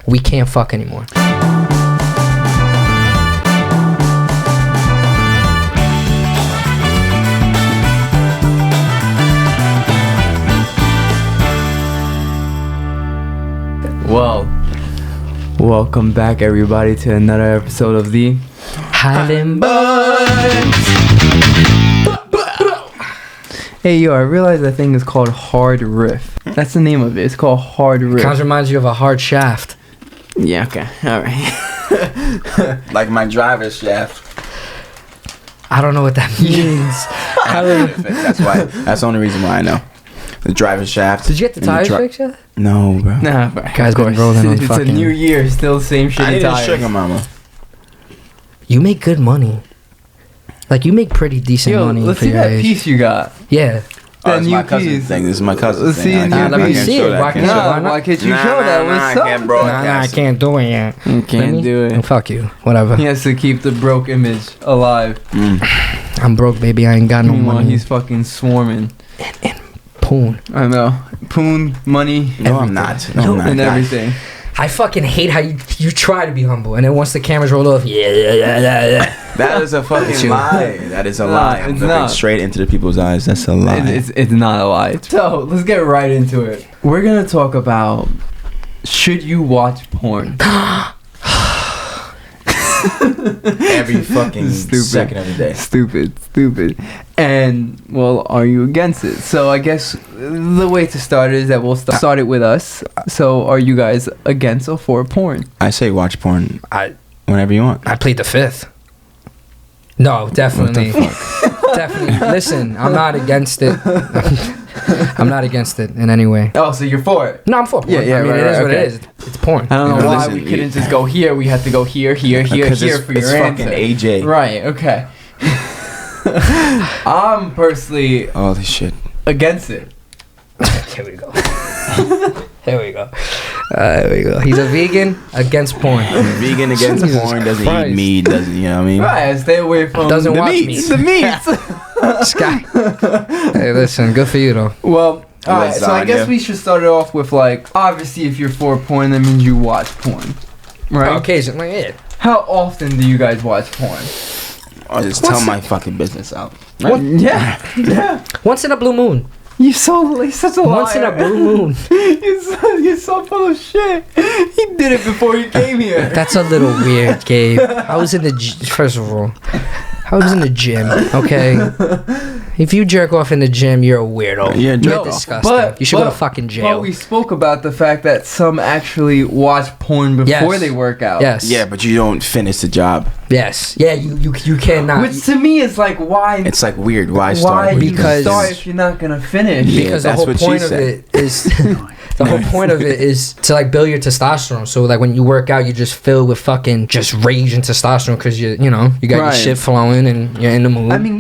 we can't fuck anymore. Well, welcome back everybody to another episode of the Hylan. Hey yo, I realized that thing is called Hard Riff. That's the name of it. It's called Hard Riff. Kind of reminds you of a hard shaft. Yeah, okay. Alright. Like my driver's shaft. I don't know what that means. That's the only reason why I know. The driver's shaft. Did you get the tires fixed yet? No, bro. Nah, bro. Guys been rolling on It's fucking... a new year, still same shit. I need tires. a sugar mama. You make good money. Like, you make pretty decent Yo, money let's for see your that age. piece you got. Yeah. Oh, it's new my cousin's piece. thing. This is my cousin's Let's thing. see I it. can't- Let me I can't see show it. that. Why I can't can't you? show Why Nah, not? why can't you Nah, show that? nah, What's I up? can't with broadcast. I can't do it yet. You can't do it. Fuck you. Whatever. He has to keep the broke image alive. I'm broke, baby. I ain't got no Meanwhile, money. he's fucking swarming. And poon. I know. Poon, money, No, I'm not. No, I'm not. and guys. everything. I fucking hate how you try to be humble, and then once the cameras roll off, yeah. That is a fucking lie. That is a No, lie. I'm it's looking not. straight into the people's eyes. That's a lie. It's not a lie. So let's get right into it. We're gonna talk about should you watch porn? Every fucking Stupid. second of the day. Stupid. And well, are you against it? So I guess the way to start is that we'll start it with us. So are you guys against or for porn? I say watch porn I whenever you want. plead the fifth. No, definitely. Definitely. Listen, I'm not against it. I'm not against it in any way. Oh, so you're for it? No, I'm for porn. Yeah, I mean, right, it is right, what okay. it is. It's porn. I don't know You know, why listen, we couldn't just go here. We had to go here for Because your it's answer. fucking AJ. Right. Okay. I'm personally Holy shit. against it. Here we go. Here we go. There we go. He's a vegan against porn. Vegan against Jesus porn, doesn't Christ. eat meat, doesn't, you know what I mean? Right. Stay away from Doesn't the watch meats. meat. The meats. This guy. Hey, listen. Good for you, though. Well, alright, so I guess Lasagna. we should start it off with like, obviously if you're for porn, that means you watch porn. Right? Occasionally, yeah. How often do you guys watch porn? I'll just tell my fucking business out. Yeah. Once in a blue moon. You're such a liar. Once in a blue moon. you're so full of shit. He did it before he came here. That's a little weird, Gabe. I was in the first of all, I was in the gym. Okay, if you jerk off in the gym, you're a weirdo. Yeah, You're jerk off. disgusting. You should go to fucking But jail. we spoke about the fact that some actually watch porn before Yes. they work out. Yes. Yeah, but you don't finish the job. Yes. Yeah. You cannot. Which to me is like, why? It's like weird. Why why start? you Because- start if you're not gonna finish? Yeah, because the that's whole what she point of said. it is the whole point of it is to like build your testosterone. So like when you work out, you just fill with fucking just rage and testosterone because you got your Right. shit flowing and you're in the mood. I mean,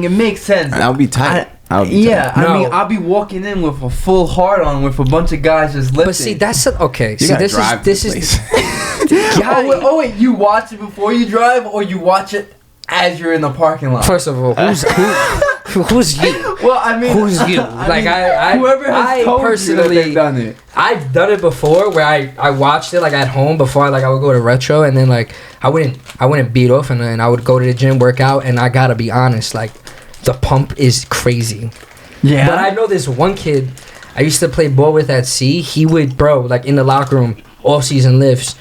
it makes sense. I'll be tight. I'll be Yeah, tight. I mean, No. I'll be walking in with a full heart on with a bunch of guys just lifting. but see, that's okay. You See, gotta this drive is this to the is. place. oh wait, you watch it before you drive, or you watch it as you're in the parking lot? First of all, who's you? Well, I mean, Who's you? Like, I whoever has I told personally- you that they've done it. I've done it before where I watched it like at home before I would go to retro and then like I wouldn't beat off and then I would go to the gym, work out, and I gotta be honest, like the pump is crazy. Yeah, But I know this one kid I used to play ball with at sea. He would, like in the locker room, off season lifts,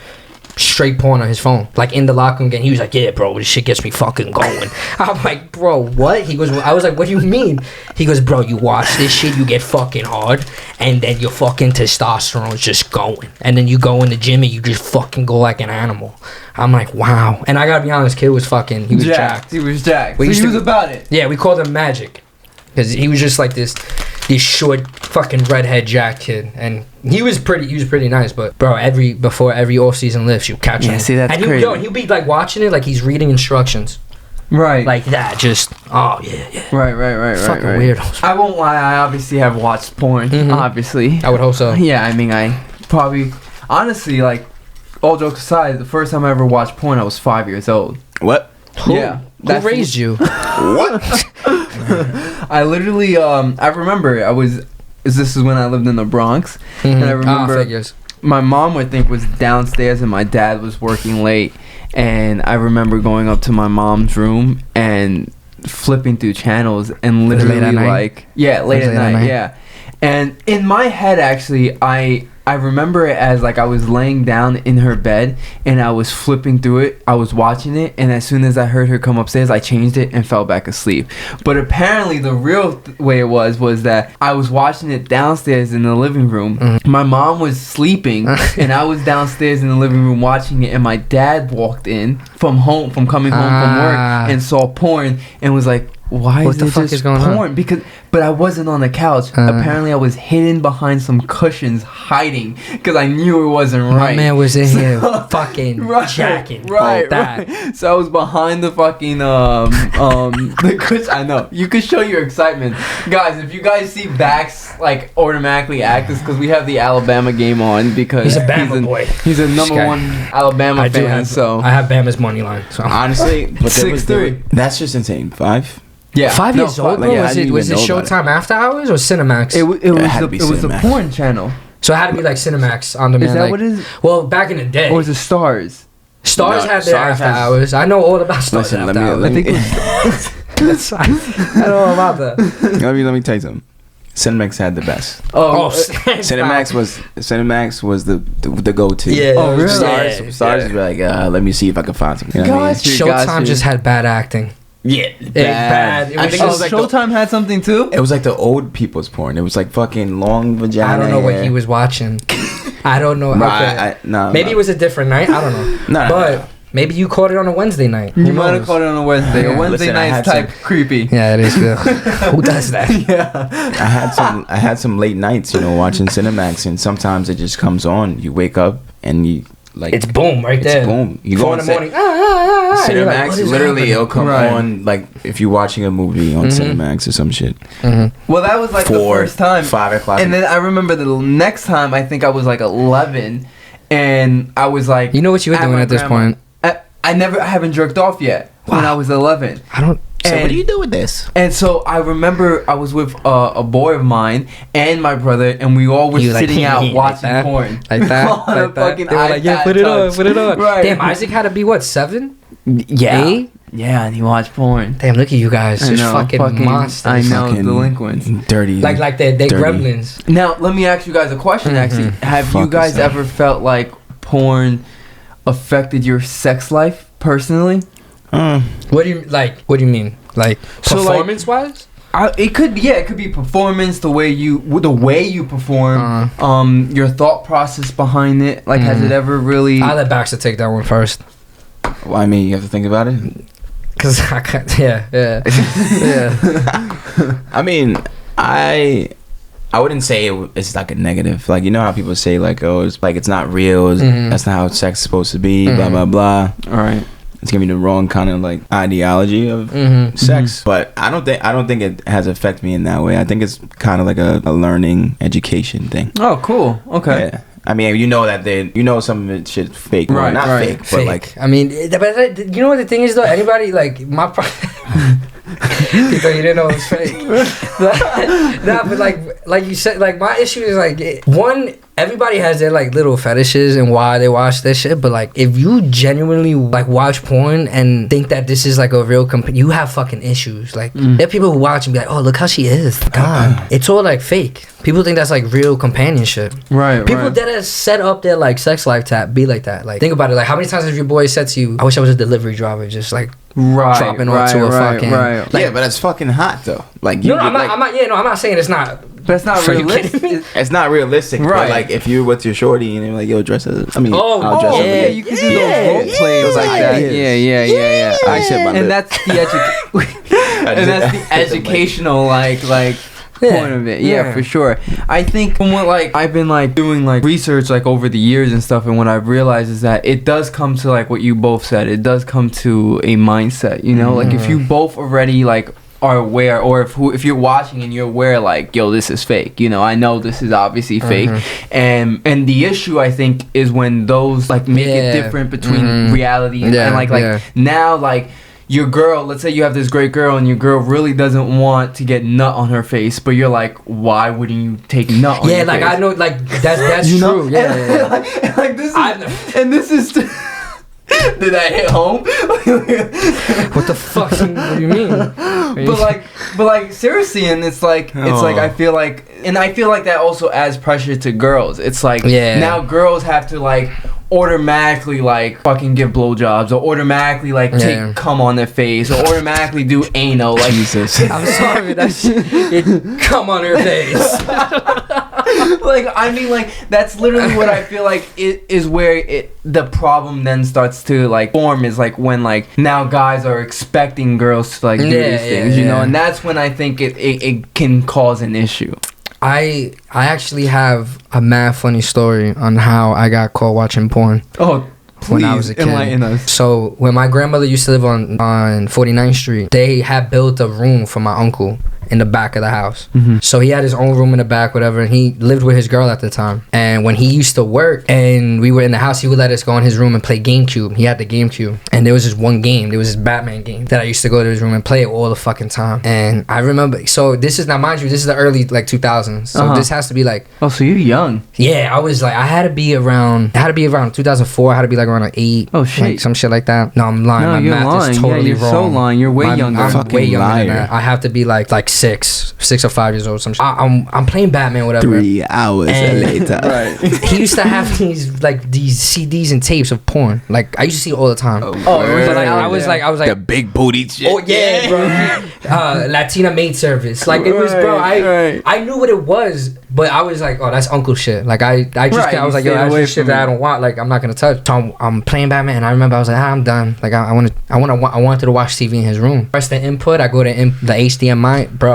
straight porn on his phone. Like in the locker room again. He was like, yeah, bro, this shit gets me fucking going. I'm like, bro, what? I was like, what do you mean? He goes, bro, you watch this shit, you get fucking hard, and then your fucking testosterone's just going. And then you go in the gym and you just fucking go like an animal. I'm like, wow. And I gotta be honest, kid was jacked. He was jacked. We So used he to- was about it. Yeah, we called him Magic. Because he was just like this short fucking redhead jack kid, and he was pretty nice. But bro, before every off season lifts, you catch him. Yeah, see, that's and crazy. He'll be like watching it like he's reading instructions, Right. like that. Just yeah. Right. Fucking right. weirdos. I won't lie. I obviously have watched porn. Mhm. Obviously. I would hope so. Yeah, I mean, I probably, honestly, like, all jokes aside, the first time I ever watched porn, I was 5 years old. What? Yeah. Who raised you? What? I literally, I remember this is when I lived in the Bronx, and I remember, figures. my mom would think was downstairs and my dad was working late, and I remember going up to my mom's room and flipping through channels and literally late at night, yeah. And in my head, actually, I remember it as like I was laying down in her bed and I was flipping through it. I was watching it, and as soon as I heard her come upstairs, I changed it and fell back asleep. But apparently, the real way it was that I was watching it downstairs in the living room. My mom was sleeping, and I was downstairs in the living room watching it. And my dad walked in from coming home from work, and saw porn and was like, "Why What is the it fuck just is going porn?" on? But I wasn't on the couch. Apparently, I was hidden behind some cushions, hiding, because I knew it wasn't right. My man was in here fucking jacking. Right. That. So I was behind the fucking the cushion. I know. You could show your excitement, guys. If you guys see Bax like automatically act, it's because we have the Alabama game on because He's a Bama boy. He's a number guy. one Alabama fan. I have Bama's money line. So Honestly, but 6'3". That's just insane. 5. Yeah, 5 years old, bro. like, I Was it didn't even know about Showtime After Hours or Cinemax? It was had to be it was the Cinemax. porn channel. So it had to be like Cinemax on demand. Is that like, what it is? Well, back in the day, Or was it Stars? Stars No, had their Stars After has- Hours. I know all about Stars Listen, After Hours. let I think me, it was That's I don't know about that. let me tell you something. Cinemax had the best. Oh, Cinemax was the go-to. Yeah. Oh, really? Stars would be like, let me see if I can find something. You know what I mean? Gosh. Showtime just had bad acting. Yeah, bad. It I was think it Oh, was like the, Showtime had something too. it was like the old people's porn. It was like fucking long vagina. I don't know what hair. he was watching. I don't know. Bro, Okay. Maybe it was a different night. I don't know. No, But maybe you caught it on a Wednesday night. You Who might have knows? caught it on a Wednesday. Yeah. A Wednesday Listen, I night's had type creepy. Yeah, it is good. Who does that? Yeah. I had some late nights, watching Cinemax, and sometimes it just comes on. You wake up and you like It's boom right it's there. boom. You 4 go in on the morning. And you're like, Cinemax. what is Literally, happening? it'll come Right. on like if you're watching a movie on Cinemax or some shit. Well, that was like the 4, first time. 5 o'clock. And then I remember the next time, I think I was like 11, and I was like, You know what you were doing my at this grandma- point? I haven't jerked off yet when I was 11. I don't. so what and- do you do with this? And so I remember I was with a boy of mine and my brother, and we all were You like, sitting out like watching that? porn. Like that? On a Like that? fucking They were like, yeah, iPad put it on, touch. put it on. Right. Damn, Isaac had to be what, 7? Yeah. 8? Yeah, and he watched porn. Damn, look at you guys, I just know, fucking monsters. I know, Fucking delinquents. Dirty. Like they dirty. gremlins. Now, let me ask you guys a question, actually. Have you Fuck guys yourself. ever felt like porn affected your sex life personally? What do you mean? Like So, like- performance wise? It could be performance, the way you perform, your thought process behind it. Like, has it ever really? I'll let Baxter take that one first. Well, I mean, you have to think about it. Cause I can't, yeah. I mean, I wouldn't say it's like a negative. Like, you know how people say like, oh, it's like it's not real. That's not how sex is supposed to be. Blah blah blah. All right. It's giving me the wrong kind of like ideology of sex. But I don't think it has affected me in that way. I think it's kind of like a learning education thing. Oh, cool. Okay. Yeah. I mean, that some of it shit's fake. Well, Right, not right. fake, but Fake. like I mean, but you know what the thing is though? Anybody like my. People, you didn't know it was fake. Nah, but like you said, like my issue is like one. Everybody has their like little fetishes and why they watch this shit, but like if you genuinely like watch porn and think that this is like a real you have fucking issues. Like there are people who watch and be like, oh, look how she is. God, it's all like fake. People think that's like real companionship. Right. People right. that have set up their like sex life to be like that. Like think about it. Like how many times have your boy said to you, I wish I was a delivery driver, just like dropping off to a fucking. Right. Like, yeah, but it's fucking hot though. Like you no, I'm get, not. like, I'm not saying it's not. But it's not Are you realistic. kidding me? it's not realistic. Right. But like if you're with your shorty and they're like, yo, dress as. I mean, Oh, I'll dress Oh up yeah, again. you can do those role plays Those like that. ideas. Yeah. I said my And lip. that's the educational like point of it. Yeah, for sure. I think from what like I've been like doing like research like over the years and stuff, and what I've realized is that it does come to like what you both said. It does come to a mindset. You know, like if you both already like are aware, or if you're watching and you're aware like, yo, this is fake, you know, I know this is obviously fake, and the issue I think is when those like make it different between reality and like now like your girl, let's say you have this great girl and your girl really doesn't want to get nut on her face, but you're like, why wouldn't you take nut on your face? I know, like, that's You know? true. Yeah. Like, this is did I hit home? What the fuck? What do you mean? But like seriously, and it's like I feel like that also adds pressure to girls. It's like now girls have to like automatically like fucking give blowjobs, or automatically like take cum on their face, or automatically do anal. Like Jesus. I'm sorry, that shit cum on her face. Like, I mean, like, that's literally what I feel like it is where the problem then starts to like form, is like when like now guys are expecting girls to like do these things, you know, and that's when I think it can cause an issue. I actually have a mad funny story on how I got caught watching porn. Oh, please, when I was a kid. Enlighten us. So when my grandmother used to live on 49th Street, they had built a room for my uncle in the back of the house. Mm-hmm. So he had his own room in the back, whatever, and he lived with his girl at the time. And when he used to work and we were in the house, he would let us go in his room and play GameCube. He had the GameCube, and there was this one game, there was this Batman game that I used to go to his room and play it all the fucking time. And I remember, so this is, now mind you, this is the early like 2000s, so this has to be like, oh, so you're young. Yeah, I was like, I had to be around 2004. I had to be like around like 8. Oh shit, like some shit like that. No, I'm lying. No, my you're math lying. is totally you're wrong. So lying. You're way younger. I'm way younger liar. than that. I have to be like 6 or 5 years old. Some shit. I'm playing Batman, whatever. 3 hours later. Right. He used to have these CDs and tapes of porn. Like I used to see it all the time. Oh, but like, I was like the big booty shit. Oh yeah, bro. Latina maid service. Like it was, bro. I knew what it was, but I was like, oh, that's uncle shit. Like I was like, yo, that's just shit that I don't want. Like I'm not gonna touch. So I'm playing Batman, and I remember I was like, I'm done. Like I wanted to watch TV in his room. Press the input. I go to the HDMI, bro.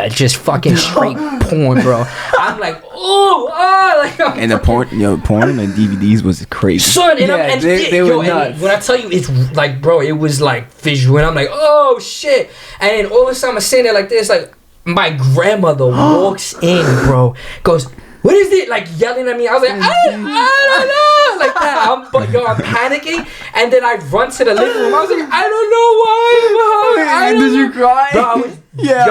Just fucking straight porn, bro. I'm like, like. And the porn and DVDs was crazy. Son, and they were nuts. And when I tell you, it's like, bro, it was like visual, and I'm like, oh shit. And then all of a sudden I'm sitting there like this, like my grandmother walks in, bro, goes, what is it? Like yelling at me. I was like, I don't know, like that. I'm panicking, and then I run to the living room. I was like, I don't know why. Did you cry? Bro, I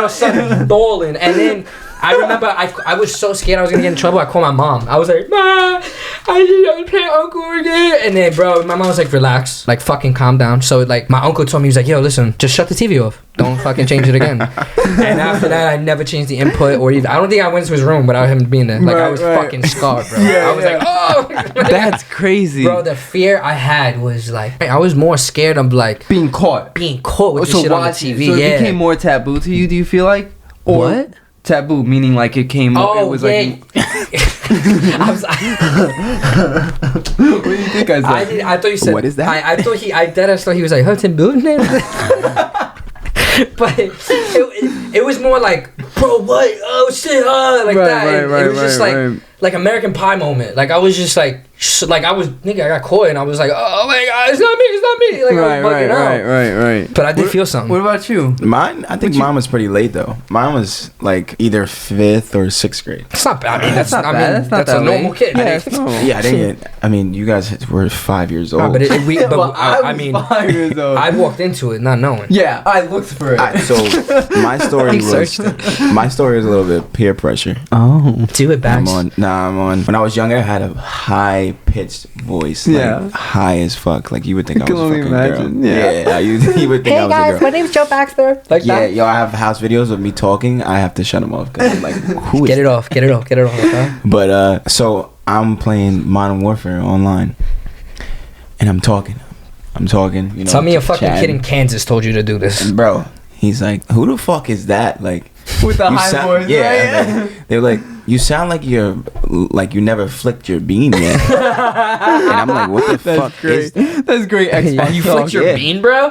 was stalling, and then I remember I was so scared I was gonna get in trouble. I called my mom. I was like, Ma, I didn't play Uncle again. And then, bro, my mom was like, relax, like fucking calm down. So like my uncle told me, he was like, yo, listen, just shut the TV off. Don't fucking change it again. And after that, I never changed the input or even. I don't think I went to his room without him being there. Like I was fucking scarred, bro. I was like, oh, that's crazy, bro. The fear I had was like, I was more scared of like being caught with the shit on the TV. So it became more taboo to you. Do you feel like? Or what? Taboo, meaning like it came. Oh, it was yeah. What do you think I said? I thought you said. What is that? I thought he was like Hudson Boone. But it was more like, bro, what? Oh shit, like that. It was just like American Pie moment. Like I was just like I got caught, and I was like, oh my god, it's not me. Like I was bugging out. Right. But I did feel something. What about you? I think mine was pretty late though. Mine was like either 5th or 6th grade. It's not bad. I mean, that's not bad. That's not that's that a normal late. kid. Yeah, it's normal. Yeah, I didn't get. I mean, you guys were 5 years old. But I mean, 5 years old. I walked into it not knowing. Yeah, I looked for it. So my story was a little bit peer pressure. Oh, Do it, Bax. I'm on. When I was younger, I had a high pitched voice. Like, high as fuck. Like you would think I was a fucking imagine. girl. Yeah, you would think I was a girl. My name's Joe Baxter. Like Yeah, that. yo, I have house videos of me talking. I have to shut them off because I'm like, who is Get it off. Okay? But so I'm playing Modern Warfare online, and I'm talking. You know, Tell me a fucking chatting. kid in Kansas told you to do this. And bro, he's like, who the fuck is that? Like, with the you high voice, yeah. right? Like, they're like, you sound like you never flicked your bean yet. And I'm like, what the fuck is that? That's great. Xbox You talk. flicked your bean, bro?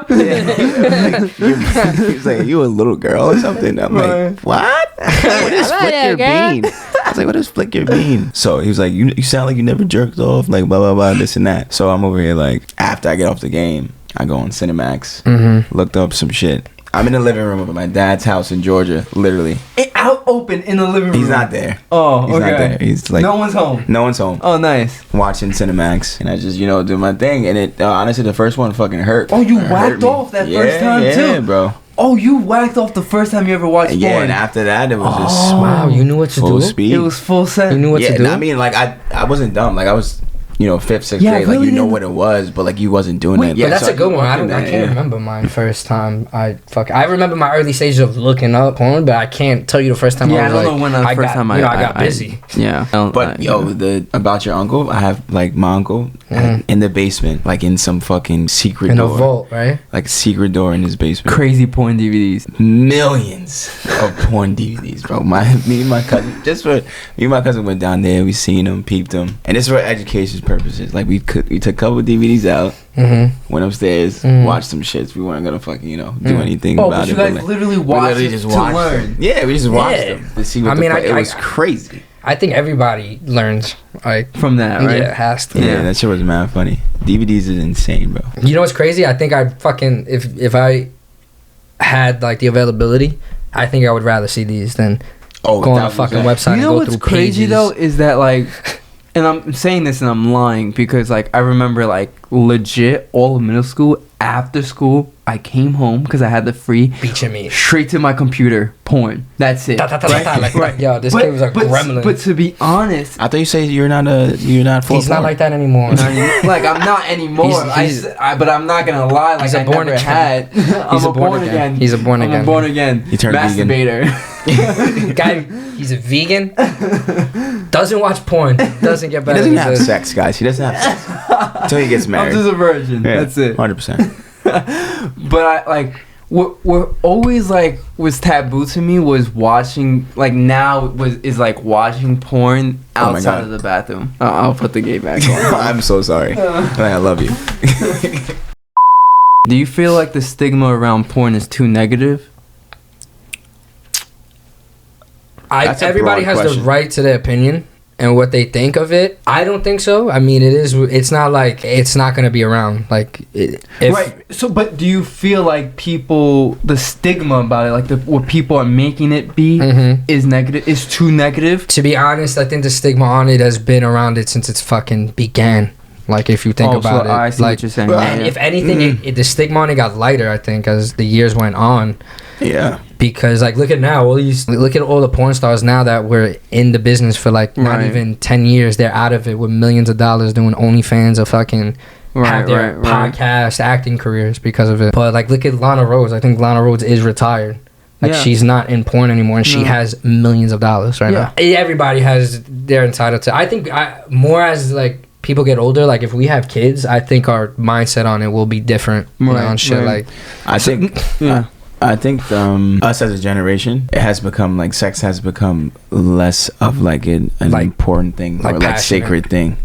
He's like, are you a little girl or something? I'm like, what? What is flick your bean? I was like, what is flick your bean? So he was like, you sound like you never jerked off, like blah blah blah, this and that. So I'm over here like, after I get off the game, I go on Cinemax, looked up some shit. I'm in the living room of my dad's house in Georgia, literally. Out open in the living room. He's not there. Oh, He's not there. He's like no one's home. No one's home. Oh, nice. Watching Cinemax, and I just do my thing, and it honestly the first one fucking hurt. Oh, you whacked off that first time too? Yeah, bro. Oh, you whacked off the first time you ever watched porn. Yeah, and after that it was just wow. You knew what to full do. speed. It was full set. You knew what to do. I mean, like I wasn't dumb. Like I was. 5th, 6th grade, really like you know what it was, but like you wasn't doing it. Yeah, that's a good one. I can't remember my first time. I remember my early stages of looking up porn, but I can't tell you the first time. Yeah, I don't know when the first time I got busy. Yeah, but about your uncle, I have like my uncle in the basement, like in some fucking secret door, in a vault, right? Like a secret door in his basement. Crazy porn DVDs, millions of porn DVDs, bro. Me and my cousin went down there. We seen them, peeped them, and this is for education purposes. Like we took a couple of DVDs out, went upstairs, watched some shits. We weren't gonna fucking do anything about it. But you guys literally watched it to learn. Them. Yeah, we just watched them to see what it was crazy. I think everybody learns like from that, right? Yeah, it has to. Yeah, that shit was mad funny. DVDs is insane, bro. You know what's crazy? I think I'd fucking if I had like the availability, I think I would rather see these than go on a fucking website. You know and go what's through crazy pages. though is that like. And I'm saying this and I'm lying because like I remember like legit all of middle school, after school, I came home because I had the free beaching me straight to my computer, porn. That's it. Right. Yo, this kid was a gremlin. But to be honest, I thought you say you're not for he's not like that anymore. Like I'm not anymore. But I'm not gonna lie. Like I never had. He's a born again. He's a born again. I'm a born again. He turned masturbator. Guy, he's a vegan. Doesn't watch porn. Doesn't get better. He doesn't have sex, guys. He doesn't have sex until he gets married. I'm just a virgin. Yeah, that's it. 100%. But I like what always like was taboo to me was watching like now is like watching porn outside of the bathroom. I'll put the gate back on. I'm so sorry. I love you. Do you feel like the stigma around porn is too negative? Everybody has the right to their opinion and what they think of it. I don't think so. I mean, it's not like it's not going to be around. Like, right. So, but do you feel like the stigma about it, like what people are making it be, is negative? Is too negative? To be honest, I think the stigma on it has been around it since it's fucking began. Like, if you think about it, I see what you're saying. And if anything, the stigma on it got lighter, I think, as the years went on. Yeah. Because like look at all the porn stars now that were in the business for like not even 10 years. They're out of it with millions of dollars doing OnlyFans or fucking have their podcast acting careers because of it. But like look at Lana Rhoades. I think Lana Rhoades is retired. Like she's not in porn anymore and she has millions of dollars now. Everybody they're entitled to. I think more as like people get older, like if we have kids, I think our mindset on it will be different. On shit like I think I think us as a generation, it has become like sex has become less of like an important thing or like sacred thing.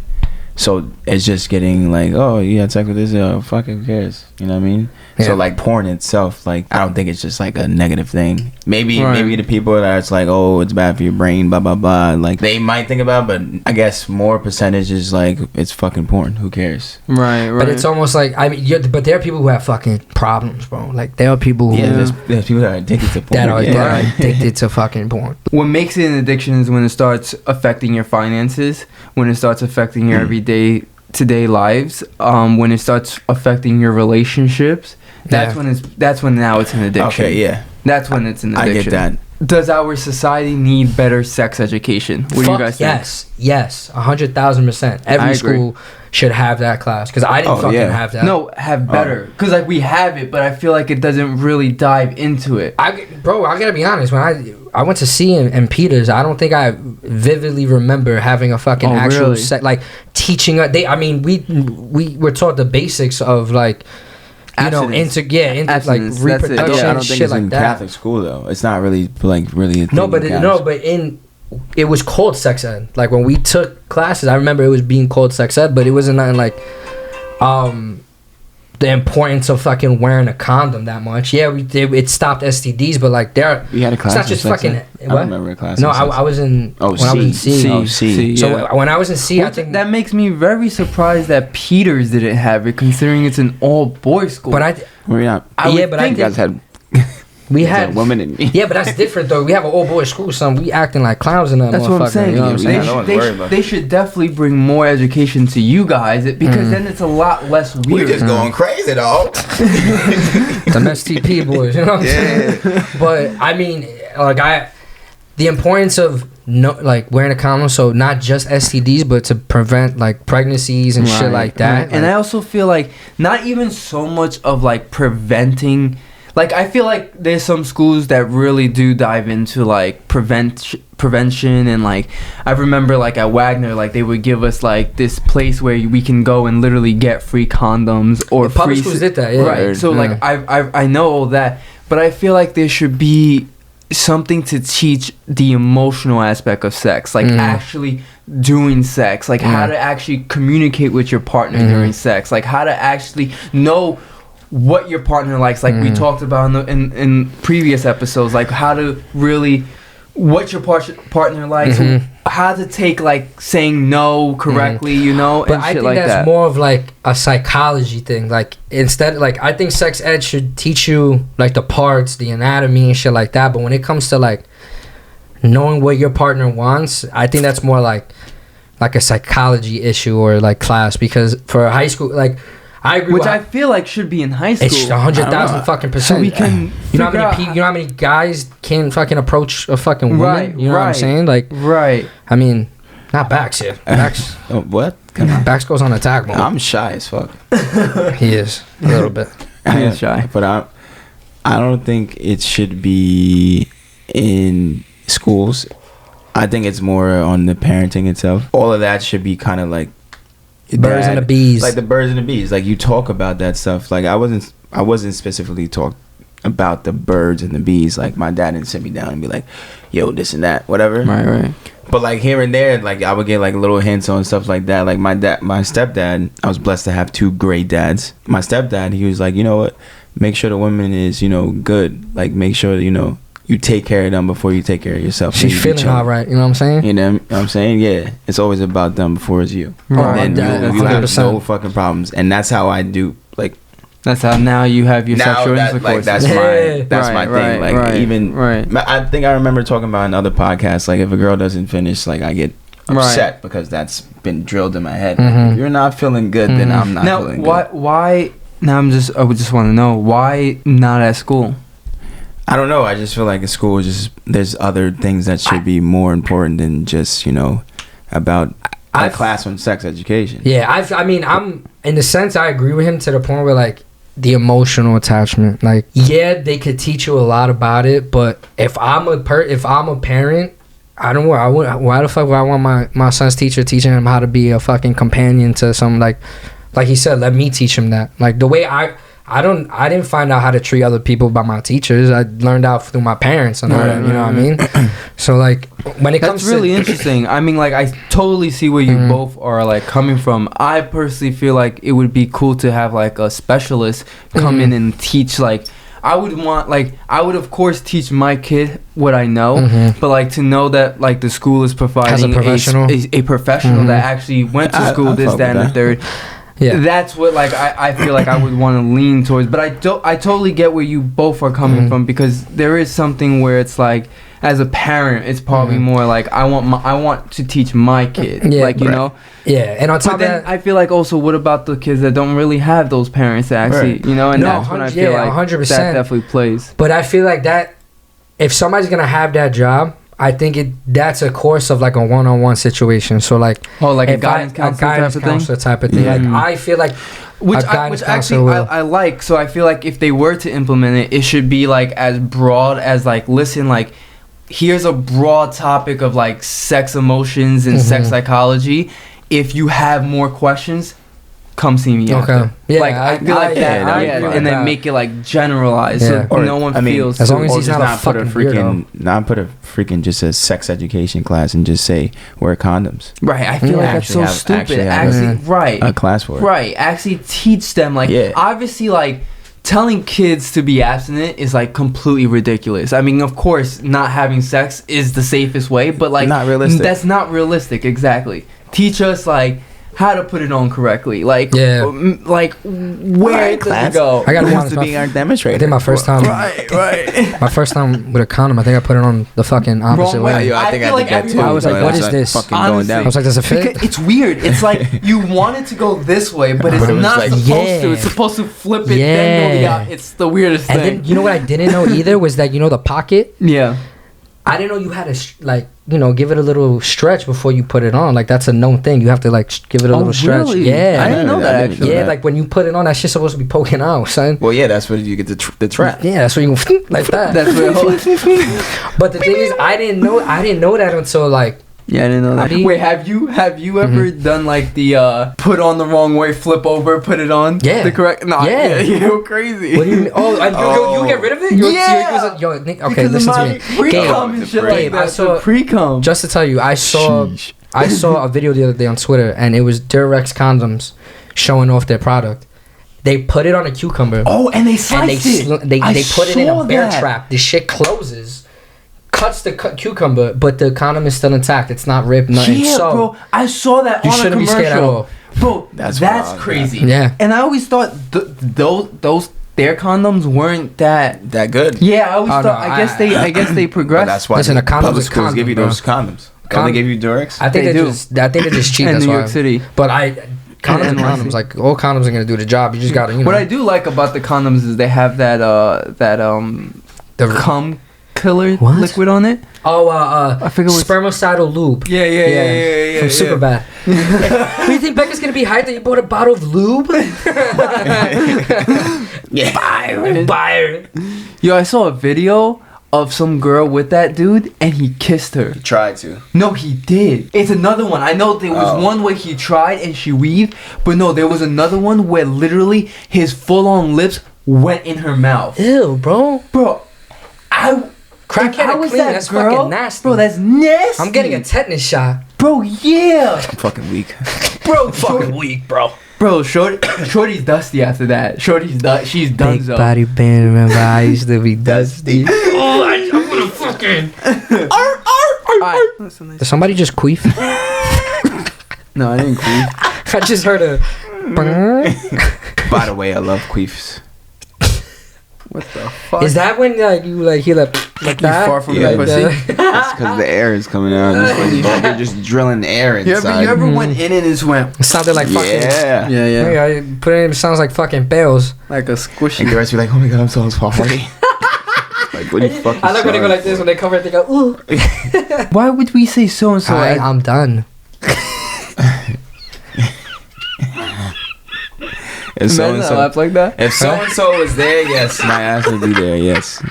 So it's just getting like, oh, you had sex with this, fucking who cares? You know what I mean? Yeah. So like porn itself, like I don't think it's just like a negative thing. Maybe the people that it's like, oh, it's bad for your brain, blah blah blah. Like they might think about, but I guess more percentage is like it's fucking porn. Who cares? Right. But it's almost like but there are people who have fucking problems, bro. Like there are people who there's people that are addicted to porn. That are addicted to fucking porn. What makes it an addiction is when it starts affecting your finances, when it starts affecting your everyday today lives, when it starts affecting your relationships. That's when now it's an addiction. Okay, yeah. That's when it's an addiction. I get that. Does our society need better sex education? What do you guys think? Yes, 100,000%. Every school should have that class because I didn't have that. No, have better because like we have it, but I feel like it doesn't really dive into it. I gotta be honest. When I went to C and Peters, I don't think I vividly remember having a fucking actual set like teaching. We were taught the basics of like. Abstinence. Like reproduction, I don't think shit it's like in that. Catholic school though. It's not really like really. It was called sex ed. Like when we took classes, I remember it was being called sex ed, but it wasn't nothing like, the importance of fucking wearing a condom that much. Yeah, it stopped STDs, but like we had a class. It's not just fucking. I remember a class. No, I was in. When I was in C. C. So when I was in C, I think that makes me very surprised that Peters didn't have it, considering it's an all boys school. But we're not. I think you guys had. We had women in me. Yeah, but that's different though. We have an all boys school, son. We acting like clowns in that. That's what I'm saying. You know what I'm saying? They should definitely bring more education to you guys because then it's a lot less weird. We just going crazy, dog. Them STP boys, you know what I'm saying? But I mean, the importance of wearing a condom, so not just STDs, but to prevent like pregnancies and shit like that. Right. And I also feel like not even so much of like preventing. Like, I feel like there's some schools that really do dive into, like, prevention. And, like, I remember, like, at Wagner, like, they would give us, like, this place where we can go and literally get free condoms or free... Public schools did that, yeah. Right. So, like, I know all that. But I feel like there should be something to teach the emotional aspect of sex. Like, actually doing sex. Like, how to actually communicate with your partner during sex. Like, how to actually know... what your partner likes, like we talked about in previous episodes, like how to really what your partner likes, how to take like saying no correctly, you know, but and I shit think like that's that. more of like a psychology thing. Like instead, like I think sex ed should teach you like the parts, the anatomy and shit like that. But when it comes to like knowing what your partner wants, I think that's more like a psychology issue or like class, because for high school, like. I agree. Which I feel like should be in high school. It's 100,000 fucking %. So we can. You know how many guys can fucking approach a fucking woman? Right, you know what I'm saying? Like, right. I mean, not Baxter. Bax. What? Come on. Bax goes on attack mode. I'm shy as fuck. He is a little bit. He is shy, but I don't think it should be in schools. I think it's more on the parenting itself. All of that should be kind of like. Birds and the bees, like the birds and the bees. Like you talk about that stuff. Like I wasn't specifically talk about the birds and the bees. Like my dad didn't sit me down and be like, "Yo, this and that, whatever." Right. But like here and there, like I would get like little hints on stuff like that. Like my stepdad, I was blessed to have two great dads. My stepdad, he was like, you know what? Make sure the woman is, good. Like make sure you take care of them before you take care of yourself. She's feeling all right. You know what I'm saying? You know what I'm saying? Yeah. It's always about them before it's you. Right. And then you have no fucking problems. And that's how I do. Like, that's how now you have your sexual intercourse. Like, that's my thing. Like, I think I remember talking about in other podcasts, like, if a girl doesn't finish, like, I get upset because that's been drilled in my head. Like, if you're not feeling good, then I'm not feeling good. Why? Now I would just want to know, why not at school? I don't know. I just feel like at school, there's other things that should be more important than just, about a class on sex education. Yeah, I'm in a sense, I agree with him to the point where like the emotional attachment. Like, yeah, they could teach you a lot about it, but if I'm a parent, I don't know. Why the fuck would I want my son's teacher teaching him how to be a fucking companion to some like he said? Let me teach him that. Like the way I didn't find out how to treat other people by my teachers. I learned out through my parents and all that, you know what I mean? So like when it comes to... That's really interesting. I mean, like I totally see where you both are like coming from. I personally feel like it would be cool to have like a specialist come in and teach. Like I would of course teach my kid what I know, but like to know that like the school is providing a professional that actually went to school, this, that, and the third. Yeah, that's what like I feel like I would want to lean towards, but I totally get where you both are coming from, because there is something where it's like as a parent it's probably more like I want to teach my kid, like you know. Yeah, and on top of that, I feel like also what about the kids that don't really have those parents that actually and that's when I feel like 100%. That definitely plays. But I feel like that if somebody's gonna have that job, I think that's a course of like a one-on-one situation. So like a guidance counselor type of thing. Like I feel like which actually I like. So I feel like if they were to implement it should be like as broad as like, listen, like here's a broad topic of like sex emotions and sex psychology. If you have more questions, come see me after. Yeah, like I feel like that, and then make it like generalized, so no one feels. As long as he's not a fucking weirdo. Not put a freaking just a sex education class and just say wear condoms. Right, I feel like that's so stupid. Actually, right, a class for it. Right, actually teach them like obviously like. Telling kids to be abstinent is like completely ridiculous. I mean, of course, not having sex is the safest way, but like not realistic. That's not realistic. Exactly. Teach us like how to put it on correctly. Like, Yeah. Like, where does it go? I got to to be our demonstrator. I think my first time. Right. My first time with a condom, I think I put it on the fucking opposite way. Yo, I think I did that too. I was like, what is this? Fucking going down. I was like, does it fit? Because it's weird. It's like you want it to go this way, but it's But it was not like- supposed Yeah. to. It's supposed to flip it, then go the out. It's the weirdest And thing. then you know what I didn't know either was that, you know, the pocket. Yeah. I didn't know you had to give it a little stretch before you put it on. Like that's a known thing. You have to like give it a little stretch. Really? Yeah, I didn't know that actually. Yeah, like when you put it on, that shit's supposed to be poking out, son. Well, yeah, that's where you get the trap. Yeah, that's where you go like that. That's what. But the thing is, I didn't know that until like. Yeah, I didn't know that. Wait, have you ever done like the put on the wrong way, flip over, put it on? Yeah. The correct. No. Yeah. You're crazy. What do you mean? You get rid of it? Yo, Nick, okay, Because listen to me. Pre-cum and shit like Gabe, that. I saw pre-cum. Just to tell you, I saw a video the other day on Twitter, and it was Durex condoms showing off their product. They put it on a cucumber. Oh, and they sliced it. They put it in a saw bear that. trap. The shit closes, cuts the cucumber, but the condom is still intact. It's not ripped, nothing. Yeah, So bro. I saw that you on a shouldn't be commercial. scared at all. Bro, That's that's wild, crazy. Yeah. And I always thought those their condoms weren't that. That good. Yeah, I always Oh, thought. no, I guess they But progressed. that's why Listen, a condom public is schools give you condom, those condoms. Don't they give you Durex? I think They they do. I think they're just cheap. in That's New why. York City. But condoms And are NYC. condoms. Like all condoms are gonna do the job. You just gotta, you know. What I do like about the condoms is they have that the cum killer What? liquid on it. I forget what- spermicidal lube. Yeah. From Superbad. What do you think Becca's gonna be hyped that you bought a bottle of lube? Yeah. Byron. Yo, I saw a video of some girl with that dude, and he kissed her. Tried to. No, he did. It's another one. I know there was one where he tried and she weaved, but no, there was another one where literally his full-on lips went in her mouth. Ew, bro. Bro, Crackhead how and was clean. that That's girl? fucking nasty. Bro, that's nasty. I'm getting a tetanus shot. Bro, yeah. I'm fucking weak. Bro, weak, bro. Bro, Shorty's dusty after that. She's done. Big body band. Remember, I used to be dusty. Oh, I'm gonna fucking. Alright. Did somebody just queef? No, I didn't queef. I just heard a. By the way, I love queefs. What the fuck? Is that when you hear like that? far from Yeah, your pussy? That's because the air is coming out. They're just drilling air You inside. ever went in and just went? It sounded like fucking. Yeah. Yeah. I put it in. It sounds like fucking bells. Like a squishy. And the rest be like, oh my god, I'm so sorry. Like, what do you fucking I like when they go like this when they cover it. They go ooh. Why would we say so and so? I'm done. If so and so, laugh like that. if so and so was there, yes, my ass would be there. Yes.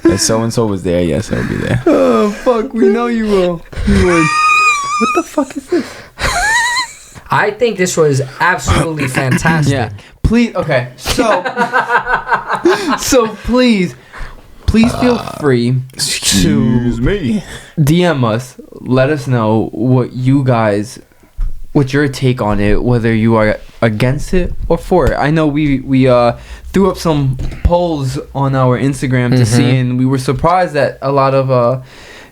If so and so was there, yes, I would be there. Oh fuck, we know you will. You would. What the fuck is this? I think this was absolutely fantastic. Yeah. Please. Okay. So. So please feel free Excuse me. DM us. Let us know what's your take on it, whether you are against it or for it. I know we threw up some polls on our Instagram to see, and we were surprised that a lot of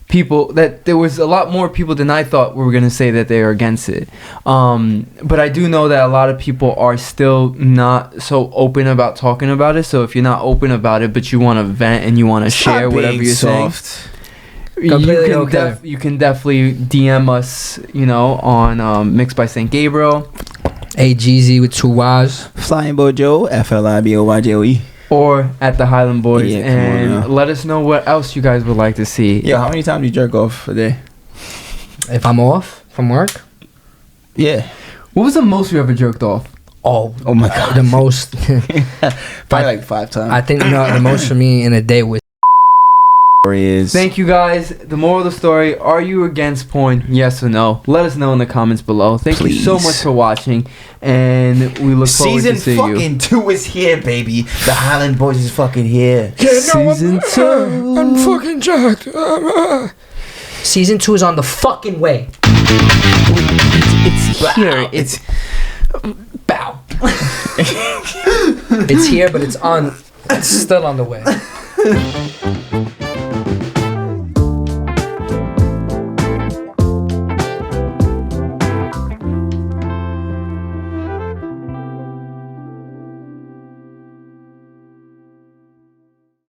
people, that there was a lot more people than I thought were gonna say that they are against it. But I do know that a lot of people are still not so open about talking about it. So if you're not open about it, but you want to vent and you want to share whatever you're saying, you can definitely DM us, on Mixed by St. Gabriel. AGZ with 2 Y's. Flying Bojo, FLIBOYJOE. Or at the Hylan Boys. Yeah, come on and now. let us know what else you guys would like to see. Yo, how many times do you jerk off a day? If I'm off from work. Yeah. What was the most you ever jerked off? Oh my god. The most. Probably like 5 times. I think the most for me in a day was. Is Thank you guys. The moral of the story, are you against porn? Yes or no? Let us know in the comments below. Thank you so much for watching, and we look forward to seeing you. Season fucking 2 is here, baby. The Hylan Boys is fucking here. Season 2. I'm fucking jacked. Season 2 is on the fucking way. It's here. It's Bow. It's here, but it's still on the way.